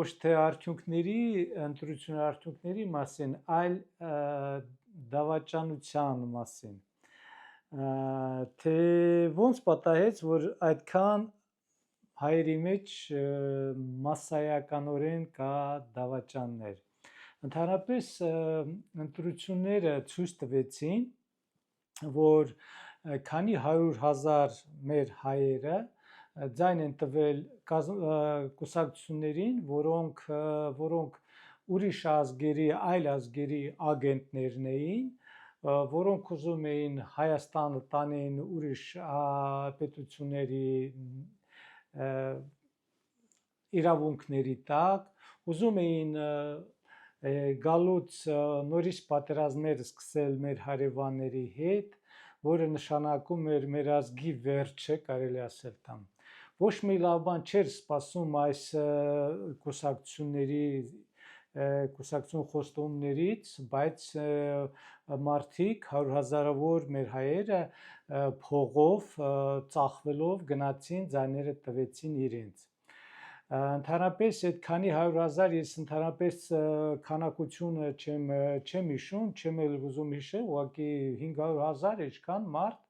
Ոչ թե արդյունքների, ընտրությունների արդյունքների մասին, այլ դավաճանության մասին։ Թե ոնց պատահեց, որ այդքան հայերի մեջ մասսայականորեն կա դավաճաններ։ Ընդհանրապես ընտրությունները ցույց տվեցին, որ քանի 100,000 մեր հայերը ձայն են տվել կուսակցություններին, որոնք ուրիշ ազգերի, այլ ազգերի ագենտներն էին, որոնք ուզում էին Հայաստանը տանեն ուրիշ պետությունների իրավունքների տակ, ուզում էին գալուց նորից պատերազմներ սկսել մեր հարևանների հետ, որը նշանակում էր մեր ազգի վերջը, կարելի ասել տամ։ Ոչ մի լավ բան չէր սպասում այս կուսակցություն խոստումներից, բայց մարդիկ 100,000-ավոր մեր հայերը փողով ծախվելով գնացին, ձայները տվեցին իրենց։ Ընդհանրապես այդ քանի 100,000 ես ընդհանրապես քանակությունը չեմ հիշում, չեմ էլ ուզում հիշել, ուղղակի 500,000 ինչքան մարդ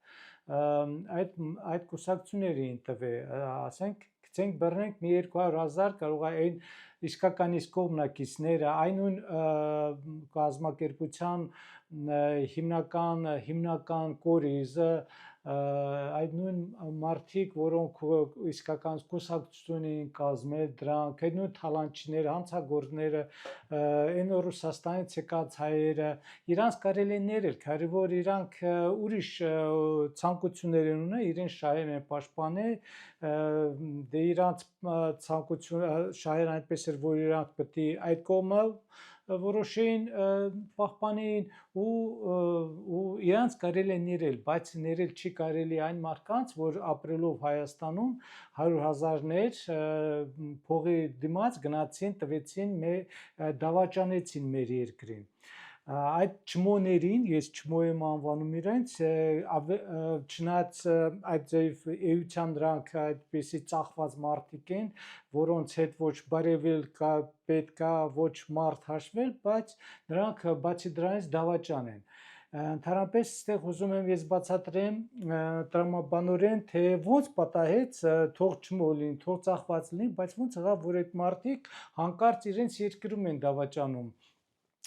այդ կուսակցություններին տվել, ասենք գցենք բռնենք մի 200,000 կարող է այն իսկական իսկ կողմնակիցները, այն նույն կազմակերպության հիմնական կորիզը, այդ նույն մարդիկ, որոնք իսկական կուսակցություն էին կազմել դրանք, այդ նույն թալանչիները, հանցագործները, այն Ռուսաստանից եկած հայերը, իրանց կարելի է ներել, քանի որ իրանք ուրիշ ցանկություններ ունեն, իրենց շահերն են պաշտպանել, դե իրանց ցանկությունը շահերն այնպես էր, որ իրանք պետք է այդ կողմը որոշեին պահպանեին ու իրանց կարելի է ներել, բայց ներել չի կարելի այն մարդկանց, որ ապրելով Հայաստանում 100,000-ներ փողի դիմաց գնացին, տվեցին, դավաճանեցին մեր երկրին։ Այդ չմոներին, ես չմո եմ անվանում իրենց, չնայած այդ ձև էության դրանք այդպիսի ծախված մարդիկ են, որոնց հետ ոչ բարևել կա, պետք է ոչ մարդ հաշվել, բայց նրանք բացի դրանից դավաճան են։ Ընդհանրապես այստեղ ուզում եմ ես բացատրեմ տրամաբանորեն, թե ոնց պատահեց, թող չմոլին, թող ծախված լինի, բայց ոնց եղավ, որ այդ մարդիկ հանկարծ իրենց երկրում են դավաճանում։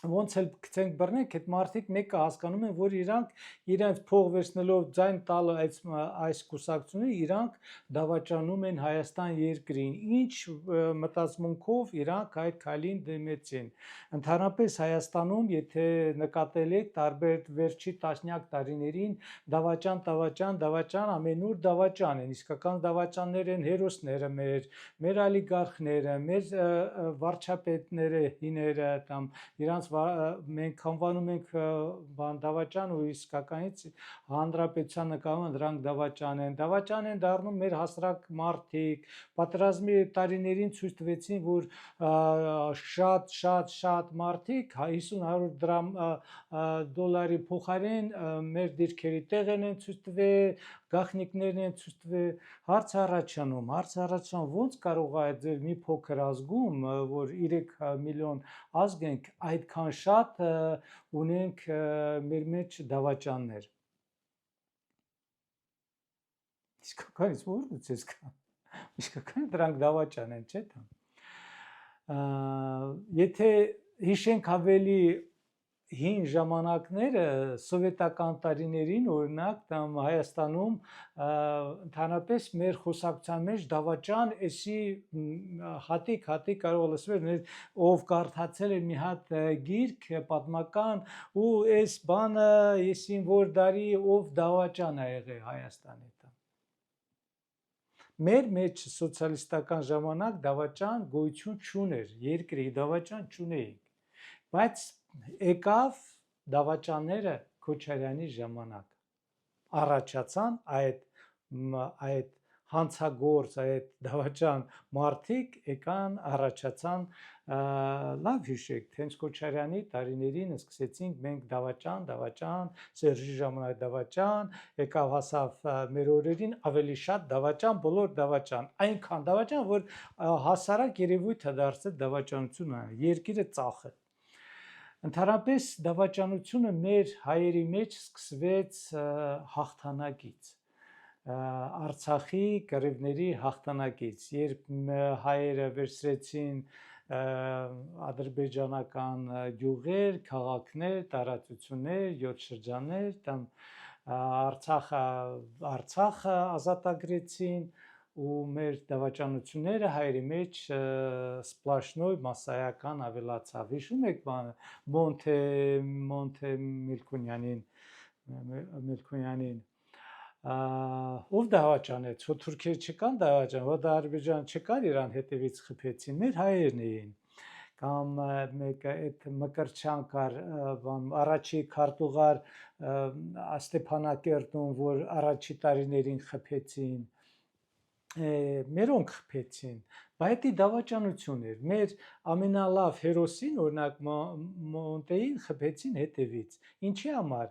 Ոնց էլ գցենք բռնենք, այդ մարդիկ մեկը հասկանում են, որ իրանք իրենց փող վերցնելով ձայն տալը այս կուսակցությունները, իրանք դավաճանում են Հայաստան երկրին, ինչ մտածմունքով իրանք այդ քայլին դիմեցին։ Ընդհանրապես Հայաստանում, եթե նկատել եք, տարբեր վերջի տասնյակ տարիներին դավաճան, ամենուր դավաճան են, իսկական դավաճաններ են հերոսները մեր олиգարխները, մեր վարչապետները, հիները, там իրանց մենք անվանում ենք դավաճան ու իսկականից հանրապետության նկատմամբ դրանք դավաճան են դառնում մեր հասարակ մարդիկ, պատերազմի տարիներին ցույց տվեցին, որ շատ մարդիկ 50-100 դոլարի փոխարեն մեր դիրքերի տեղն են ցույց տվել, գաղտնիքներն են ցույց տվել, հարց առաջանում, ոնց կարող է ձեր մի փոքր ազգում, որ 3 միլիոն ազգ ենք, այդքան շատ ունենք մեր մեջ դավաճաններ։ Իսկականից որտե՞ց ես կան։ Իսկական դրանք դավաճան են, չէ՞ դա։ Եթե հիշենք ավելի հին ժամանակները, սովետական տարիներին, օրինակ, там Հայաստանում ընդհանրապես մեր խոսակցության մեջ դավաճան, էսի հատիկ կարող լսվել, ով կարդացել է մի հատ գիրք պատմական ու այս բանը, եսին որ դարի ով դավաճան է եղել Հայաստանի տան։ Մեր մեջ սոցիալիստական ժամանակ դավաճան գոյություն չուներ, երկրի դավաճան չունեինք, բայց եկավ դավաճանները Քոչարյանի ժամանակ, առաջացան այդ հանցագործ այդ դավաճան մարդիկ եկան առաջացան լավ հիշեք Թենց Քոչարյանի տարիներին սկսեցինք մենք դավաճան Սերժի ժամանակ դավաճան եկավ հասավ մեր օրերին ավելի շատ դավաճան բոլոր դավաճան այնքան դավաճան որ հասարակ երևույթը դարձել դավաճանությունը երկիրը ծախը Ընդհանրապես դավաճանությունը մեր հայերի մեջ սկսվեց հաղթանակից Արցախի կռիվների հաղթանակից երբ հայերը վերցրեցին ադրբեջանական գյուղեր, քաղաքներ, տարածություններ, 7 շրջաններ, там Արցախը ազատագրեցին ու մեր դավաճանությունները հայերի մեջ սպլաշնոյ մասսայական ավելացավ։ Հիշում եք Մոնթե Մելքոնյանին ով դավաճանեց, որ թուրքեր չկան դավաճան, որ Ադրբեջան չկար Իրան հետևից խփեցին, մեր հայերն էին կամ մեկը այդ Մկրտչյան կար առաջի քարտուղար Ստեփանակերտում, որ առաջի տարիներին խփեցին, մերոնք խփեցին, բայց դա դավաճանություն էր, մեր ամենալավ հերոսին, օրինակ Մոնտեին խփեցին հետևից, ինչի համար,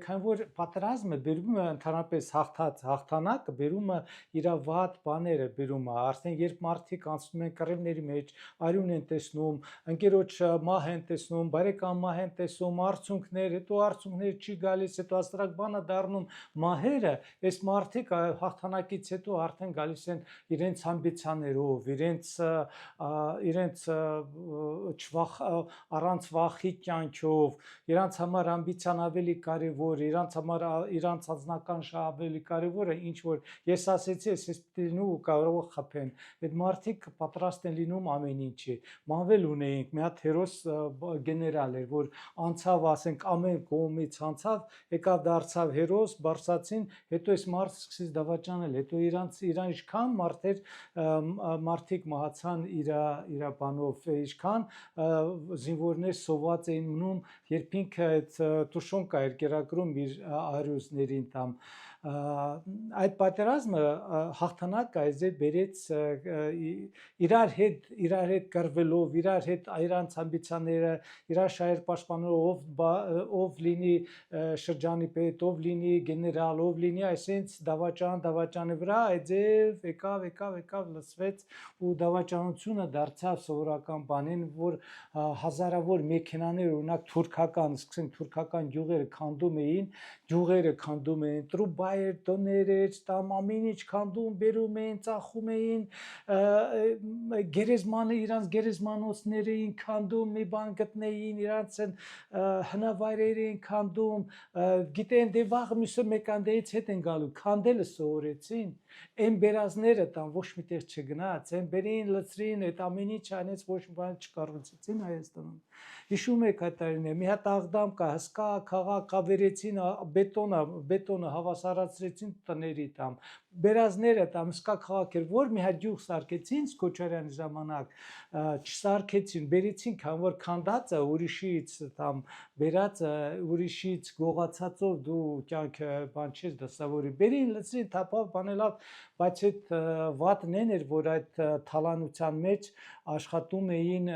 քանի որ պատերազմը բերում է ընդհանրապես հաղթանակը բերում է իր վատ բաները բերում է, արդեն երբ մարդիկ անցնում են կռիվների մեջ, արյուն են տեսնում, ընկերոջ մահ են տեսնում, բարեկամ մահ են տեսնում, արցունքներ, հետո արցունքներ չի գալիս, հետո աստրակ բանը դառնում մահերը, այս մարդիկ հաղթանակից հետո արդեն գալիս են իրենց ամբիցիաներով, իրենց առանց վախի կյանքով, իրանց համար ամբիցիան ավելի կարևոր, իրանց համար իրանց անձնական շահ ավելի կարևոր է, ինչ որ ես ասեցի, ես պիտի լինում ու կարող է խփեն։ Այդ մարդիկ պատրաստ են լինում ամեն ինչի։ Մանվել ունեինք մի հատ հերոս գեներալ էր, որ անցավ, ասենք ամեն կողմից անցավ, եկավ դարձավ հերոս, բարձացին, հետո այս մարդը սկսեց դավաճանել, հետո իրան ինչքան մարդիկ մահացան իր բանով, ինչքան զինվորներ սոված էին մնում, երբ ինքը այդ Տուշոնկա էր կերակրում իր արյուզներին տամ այդ պատերազմը հաղթանակը այժե բերեց իրար հետ կռվելով, իրար հետ իրանց ամբիցիաները, իրար շահեր պաշտպանելով, ով լինի շրջանի պետ, ով լինի գեներալ, ով լինի այսինքն դավաճանի վրա, այդև եկավ լսվեց ու դավաճանությունը դարձավ սովորական բանին, որ հազարավոր մեքենաներ, օրինակ թուրքական, սկսենք թուրքական գյուղերը քանդում էին, տրուբայեր, տոներ, տամ ամեն ինչ քանդում, բերում էին, ծախում էին, իրանց գերեզմանոցներ էին քանդում, մի բան գտնեին, իրանց հնավայրեր էին քանդում, գիտեն դե վաղ մյուսը մեկանդեից հետ են գալու, քանդելը սովորեցին, այն բերազները տան ոչ միտեղ չգնաց, այն բերին, լցրին, այդ ամեն ինչ անեց, ոչ մի բան չկառուցեցին Հայաստանում։ Հիշում եք այդ տարիները, մի հատ աղդամ կա, հսկա քաղաք ավերեցին, բետոնը հավասարացրեցին տների տամ, բերազները տամ, հսկա քաղաք էր, որ մի հատ գյուղ սարքեցին Քոչարյանի ժամանակ, չսարքեցին, բերեցին, քան որ քանդածը ուրիշից տամ, բերածը ուրիշից գողացածով դու կյանքը բան չես դասավորի, բերին, լցրին, թափավ, բանելավ, բայց այդ վատն էր, որ այդ թալանության մեջ աշխատում էին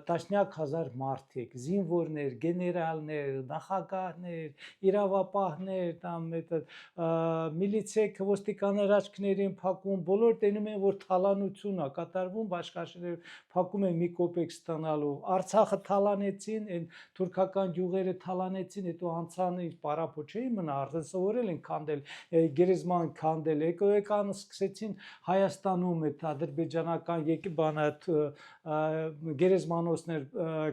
տասնյակ հազար մարդիկ, զինվորներ, գեներալներ, նախագահներ, իրավապահներ, там միլիցիա ոստիկաններ աչքներին փակում, բոլոր տենում են որ թալանություն է կատարվում, բաշխաշերով փակում են մի կոպեկ ստանալու, Արցախը թալանեցին, այն թուրքական գյուղերը թալանեցին, հետո անցան ինչ պարապո չէի մնա, արդեն սովորել են քանդել, գերեզման քանդել, եկան սկսեցին Հայաստանում այդ ադրբեջանական բանը գերեզմանոցներ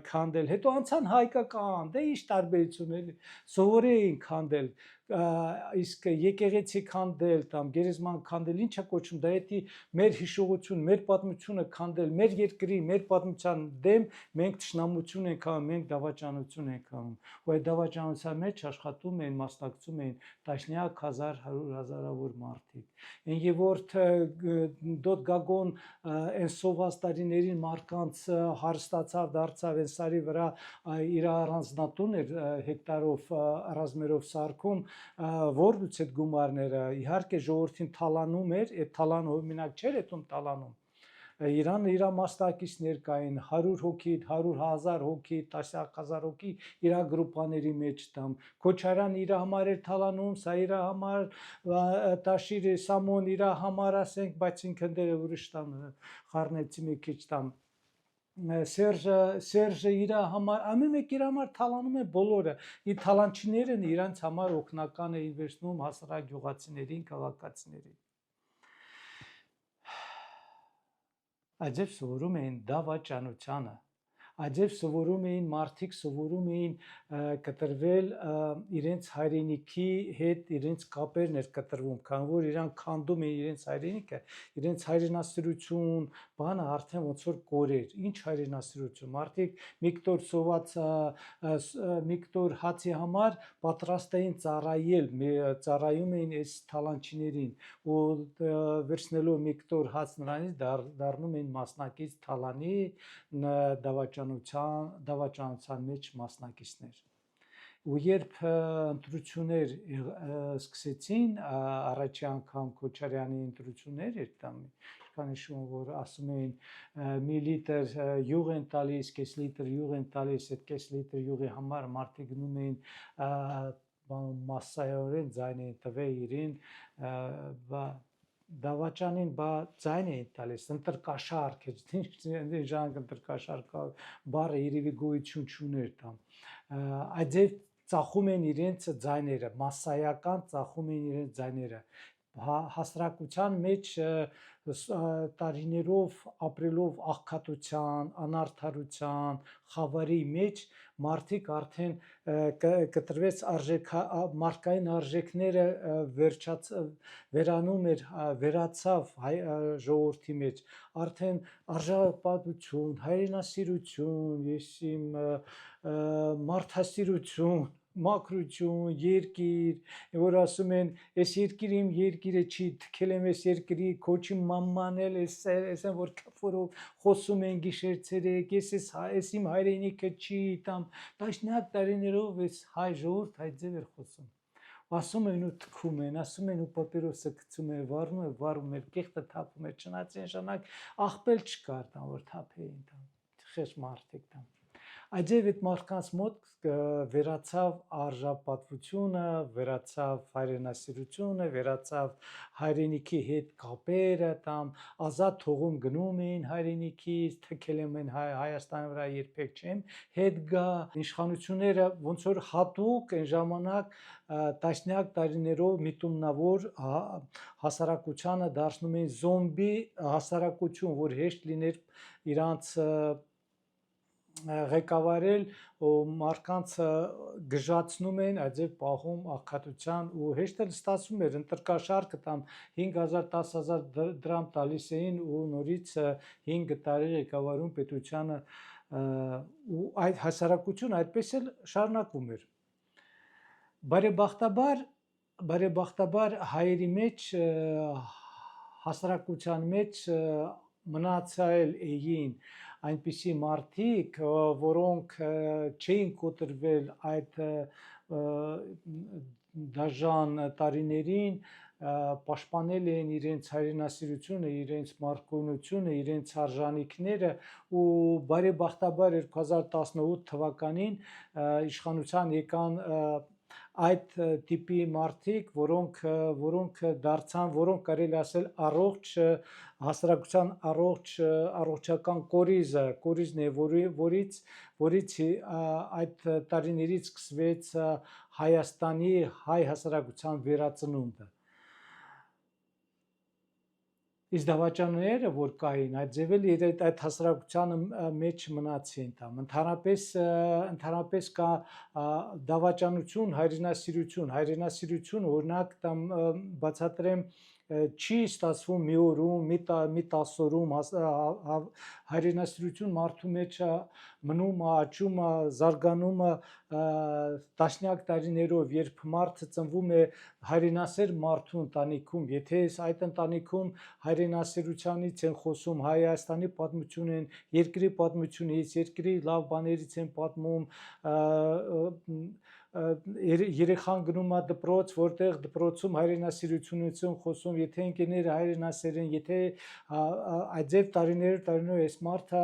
քանդել, հետո անցան հայկական, դե ինչ տարբերություն էլի, սովորել էին քանդել, իսկ եկեղեցի քանդել, там գերեզման քանդել, ինչա կոչում, դա էդի մեր հիշողություն, մեր պատմությունը քանդել, մեր երկրի, մեր պատմության դեմ մենք թշնամություն ենք անում, մենք դավաճանություն ենք անում, ու այդ դավաճանության մեջ աշխատում են, մասնակցում են տասնյակ հազար, հազարավոր մարդիկ, եւ որ դոտ գագոն այն սոված տարիներին մարդկանց հարստացավ, դարձավ այն սարի վրա իր առանձնատուն էր հեկտարով, առազմերով սարքում, որից այդ գումարները իհարկե ժողովրդին թալանում էր, այդ թալանով մենակ չէր այդում թալանում։ Իրանը իր մասնակիցներ կային 100 հոգի, 100,000 հոգի, 10,000 հոգի իր գրուպաների մեջ տամ։ Քոչարյան իր համար էր թալանում, սա իր համար, Տաշիր Սամոն իր համար ասենք, բայց ինքն դե ուրիշ տամ խառնեցի մի քիչ տամ։ Սերժը իր համար, ամեն մեկ իր համար թալանում է բոլորը։ Իր թալանչիները իրանց համար օգնական էին վերցնում հասարակ գյուղացիներին, քաղաքացիներին։ Այդպես սովորում էին դավաճանությանը, այդպես սովորում էին մարդիկ, սովորում էին կտրվել իրենց հայրենիքի հետ, իրենց կապերն էր կտրվում, քանի որ իրանք քանդում էին իրենց հայրենիքը, իրենց հայրենասիրություն, բանը արդեն ոնց որ կորեր, ինչ հայրենասիրություն, մարդիկ միկտոր սոված, միկտոր հացի համար պատրաստ էին ծառայում էին այս թալանչիներին ու վերցնելով միկտոր հաց նրանից դառնում էին մասնակից թալանի դավաճանության մեջ մասնակիցներ։ Ու երբ ընտրություններ սկսեցին, առաջի անգամ Քոչարյանի ընտրություններ էր տամ, քանիշում որ ասում էին մի լիտր յուղ են տալիս, կես լիտր յուղ են տալիս, այդ կես լիտր յուղի համար մարդիկ գնում էին մասսայորեն ձայն էին տվել իրին, դավաճանին բա ձայն էին տալիս, ընտրկաշարք, ժանք ընտրկաշարք բառը երևի գոյություն չուներ տամ, այդ ծախում են իրենց ձայները, մասսայական ծախում են իրենց ձայները, հասարակության մեջ տարիներով ապրելով աղքատության, անարդարության, խավարի մեջ մարդիկ արդեն կտրվեց մարդկային արժեքները վերացավ ժողովրդի մեջ, արդեն արժանապատվություն, հայրենասիրություն, մարդասիրություն, մաքրություն, երկիր, որ ասում են, այս երկիրը իմ երկիրը չի, թքել եմ այս երկրի, քոչի մամման էլ, այսեն որ կապորով խոսում են գիշեր-ցերեկ, այս իմ հայրենիքը չի, տամ, տասնյակ տարիներով այս հայ ժողովուրդ այդ ձև էր խոսում։ Ասում են ու թքում են, ասում են ու պապիրոսը գցում են, վառում են, կեղտը թափում են, չնայած ժամանակ աղբել չկար, տամ որ թափեին, տամ, խես մարդիկ տամ։ Այդև այդ մարդկանց մոտ վերացավ արժանապատվությունը, վերացավ հայրենասիրությունը, վերացավ հայրենիքի հետ կապերը, տամ ազատ թողում գնում էին հայրենիքից, թքել են Հայաստանի վրա երբեք չեմ հետ գա, իշխանությունները ոնց որ հատուկ այն ժամանակ տասնյակ տարիներով միտումնավոր հասարակությանը դարձնում էին զոմբի հասարակություն, որ հեշտ լիներ իրանց ղեկավարել ու մարդկանց գժացնում են այդ պահում աղքատության ու հեշտ էլ ստացվում էր ընտրկաշարքը տամ 5000-10000 դրամ տալիս էին ու նորից 5 տարի ղեկավարում պետությանը ու այդ հասարակությունը այդպես էլ շարունակվում էր բարեբախտաբար հայերի մեջ հասարակության մեջ մնացել էին այնպիսի մարդիկ, որոնք չէին կոտրվել այդ դաժան տարիներին, պաշտպանել էին իրենց հայրենասիրությունը, իրենց մարդկունությունը, իրենց արժանինքները ու բարեբախտաբար 2018 թվականին իշխանության եկան այդ տիպի մարդիկ, որոնք դարձան, որոնք կարելի ասել առողջ հասարակության առողջական կորիզն է, որից այդ տարիներից սկսվեց Հայաստանի հայ հասարակության վերածնունդը։ Իսկ դավաճանները, որ կային, այդ ձևել այդ հասարակության մեջ մնացին տամ։ Ընդհանրապես կա դավաճանություն, հայրենասիրություն, օրինակ տամ բացատրեմ չի ստացվում մի օրում, մի 10 օրում հայրենասիրություն մարդու մեջ մնում, աճում, զարգանում տասնյակ տարիներով, երբ մարդը ծնվում է հայրենասեր մարդու ընտանիքում, եթե այդ ընտանիքում հայրենասիրությանից են խոսում, Հայաստանի պատմություն են, երկրի պատմությունից, երկրի լավ բաներից են պատմում, երեխան գնում է դպրոց, որտեղ դպրոցում հայրենասիրությունից խոսում, եթե ընկերները հայրենասեր են, եթե այդ ձև տարիներով այս մարդը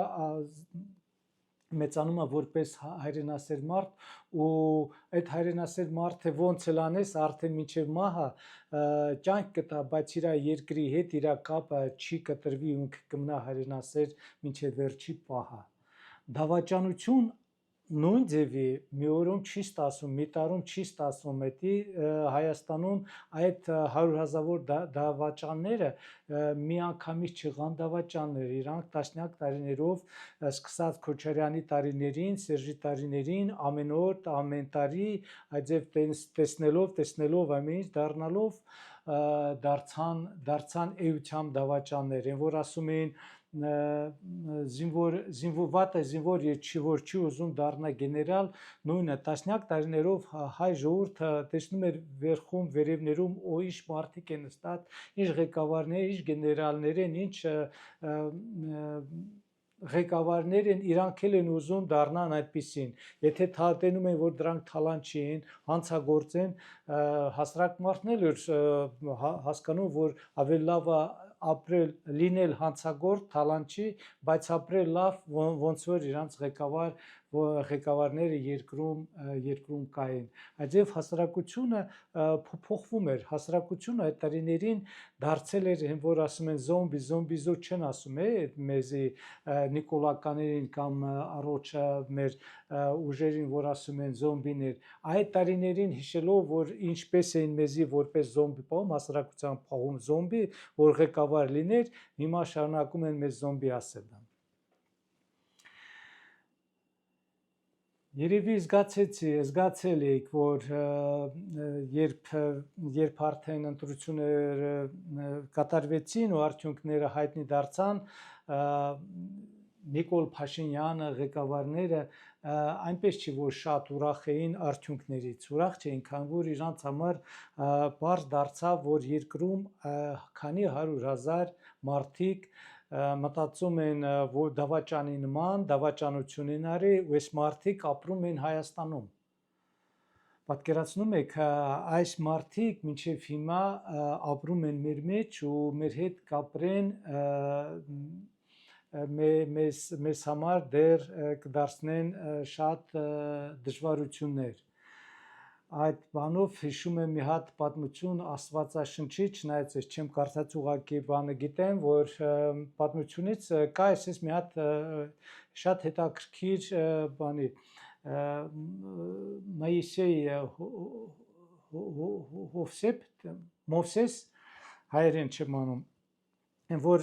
մեծանում է որպես հայրենասեր մարդ ու այդ հայրենասեր մարդը ոնց էլ անես արդեն մինչև մահը կյանք կտա, բայց իր երկրի հետ իր կապը չի կտրվի ու կմնա հայրենասեր մինչև վերջի պահը։ Դավաճանություն նույն ձևի մի օրում չի ստացվում, մի տարում չի ստացվում, էդի Հայաստանում այդ 100,000-ավոր դավաճանները միանգամից չեղան դավաճաններ, իրանք տասնյակ տարիներով սկսած Քոչարյանի տարիներին, Սերժի տարիներին, ամեն օր, ամեն տարի այդ ձև տեսնելով ամեն ինչ դառնալով դարձան էությամբ դավաճաններ, են որ ասում էին զինվոր որ չի ուզում դառնա գեներալ, նույնը տասնյակ տարիներով հայ ժողովուրդը տեսնում էր վերխում, վերևներում ինչ մարդիկ են նստած, ինչ ղեկավարներ, ինչ գեներալներ են, ինչ ղեկավարներ են, իրանք էլ են ուզում դառնան այդպիսին։ Եթե տենում են, որ դրանք թալանտ չեն, հանցագործ են, հասարակ մարդն էլ հասկանում, որ ավելի լավ է ապրել, լինել հանցագործ, թալանչի, բայց ապրել լավ, ոնց որ իրանց ղեկավարները երկրում կային։ Այդպես հասարակությունը փոփոխվում էր, հասարակությունը այդ տարիներին դարձել էր, որ ասում են զոմբի չեն ասում մեզի նիկոլականերին կամ առողջը մեր ուժերին, որ ասում են զոմբիներ, այդ տարիներին հիշելով, որ ինչպես էին մեզի որպես զոմբի պահում, հասարակության պահում զոմբի, որ ղեկավար լիներ, հիմա շարունակում են մեզ զոմբի ասել։ Երևի զգացել եք, որ երբ արդեն ընտրությունները կատարվեցին ու արդյունքները հայտնի դարձան, Նիկոլ Փաշինյանը, ղեկավարները այնպես չի, որ շատ ուրախ էին արդյունքներից, ուրախ չէին, քանի որ իրանց համար պարզ դարձավ, որ երկրում քանի 100,000 մարդիկ մտածում են, որ դավաճանի նման, դավաճանություն են արի, ու այս մարդիկ ապրում են Հայաստանում։ Պատկերացնում եք, այս մարդիկ մինչև հիմա ապրում են մեր մեջ ու մեր հետ կապրեն մեզ համար դեռ կդարձնեն շատ դժվարություններ։ Այդ բանով հիշում եմ մի հատ պատմություն Աստվածաշնչի, չնայած ես չեմ կարդաց ուղղակի բանը գիտեմ, որ պատմությունից կա այսպես մի հատ շատ հետաքրքիր բանի Մոյսեյ Մովսես հայերեն չեմ անում, որ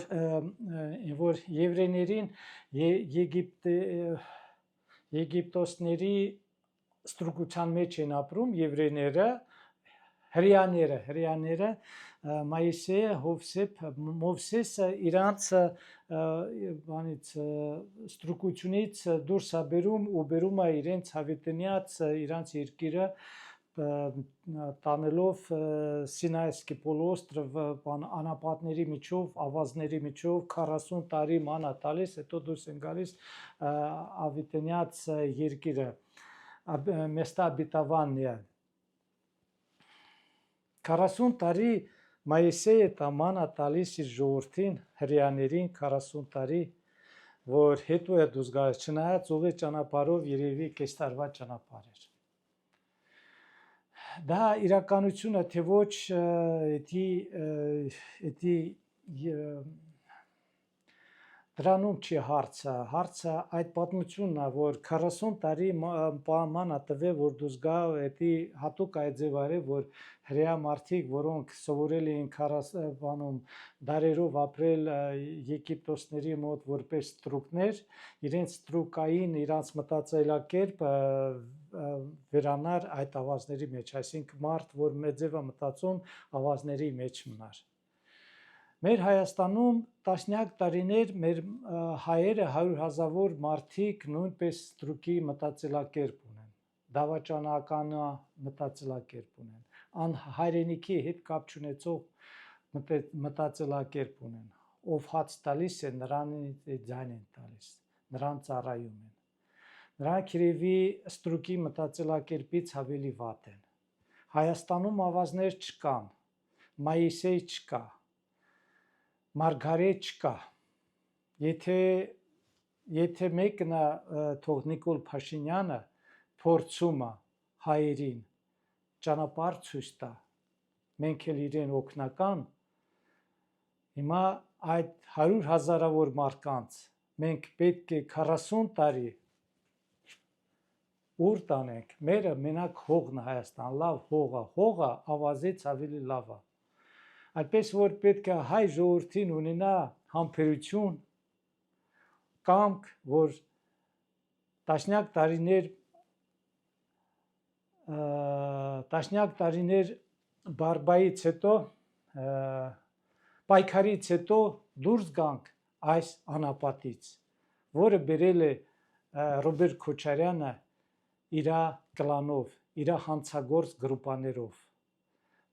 եվրեյներին Եգիպտոսների ստրուկության մեջ են ապրում եվրեյները, հրեաները, Մոյսեյը, Մովսեսը իրանց ստրուկությունից դուրս է բերում ու բերում է իրենց հավիտենյաց իրանց երկիրը տանելով Սինայский полуостров անապատների միջով, ավազների միջով 40 տարի ման է տալիս, հետո դուրս են գալիս հավիտենյաց երկիրը, Место обетования։ 40 տարի Մոյսեյը ման է տալիս իր ժողովրդին, հրեաներին 40 տարի, որ հետո է դուրս գալիս, չնայած ուղիղ ճանապարհով երևի կես տարվա ճանապարհ էր։ Դա իրականությունը թե ոչ, դրանում չի հարցը, հարցը այդ պատմությունն է, որ 40 տարի ման է տվել, որ դուրս գա, էդի հատուկ այդ ձև արել, որ հրեա մարդիկ, որոնք սովորել էին 40 դարերով ապրել Եգիպտոսների մոտ որպես ստրուկներ, իրենց ստրուկային, իրանց մտածելակերպը վերանար այդ ավազների մեջ, այսինքն մարդ, որ մեծ ձև է մտածում, ավազների մեջ մնար։ Մեր Հայաստանում տասնյակ տարիներ մեր հայերը 100,000-ավոր մարդիկ նույնպես ստրուկի մտածելակերպ ունեն, դավաճանական մտածելակերպ ունեն, հայրենիքի հետ կապ չունեցող մտածելակերպ ունեն, ով հաց տալիս է, նրան ձայն են տալիս, նրան ծառայում են։ Նրանք երևի ստրուկի մտածելակերպից ավելի վատ են։ Հայաստանում ավազներ չկան, Մայիսեյ չկա, Մարգարետ չկա։ Եթե մեկն է թող Նիկոլ Փաշինյանը փորձում է հայերին ճանապարհ ցույց տա, մենք էլ իրեն օգնական, հիմա այդ 100,000-ավոր մարդկանց մենք պետք է 40 տարի ուր տանենք, մերը մենակ հողն է Հայաստան, լավ հողը ավազից ավելի լավ է։ Այդպես որ պետք է հայ ժողովրդին ունենա համբերություն, կամք, որ տասնյակ տարիներ բարբայից հետո, պայքարից հետո դուրս գանք այս անապատից, որը բերել է Ռոբերտ Քոչարյանը իր կլանով, իր հանցագործ գրուպաներով։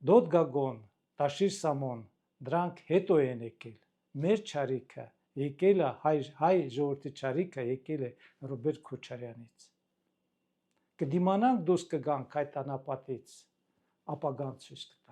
Դոդ Գագոն, Տաշիր Սամոն, դրանք հետո են եկել։ Մեր ճարիքը եկել է հայ ժողովրդի ճարիքը եկել է Ռոբերտ Քոչարյանից։ Կդիմանանք դուրս կգանք այդ անապատից, ապագան ցույց կտա։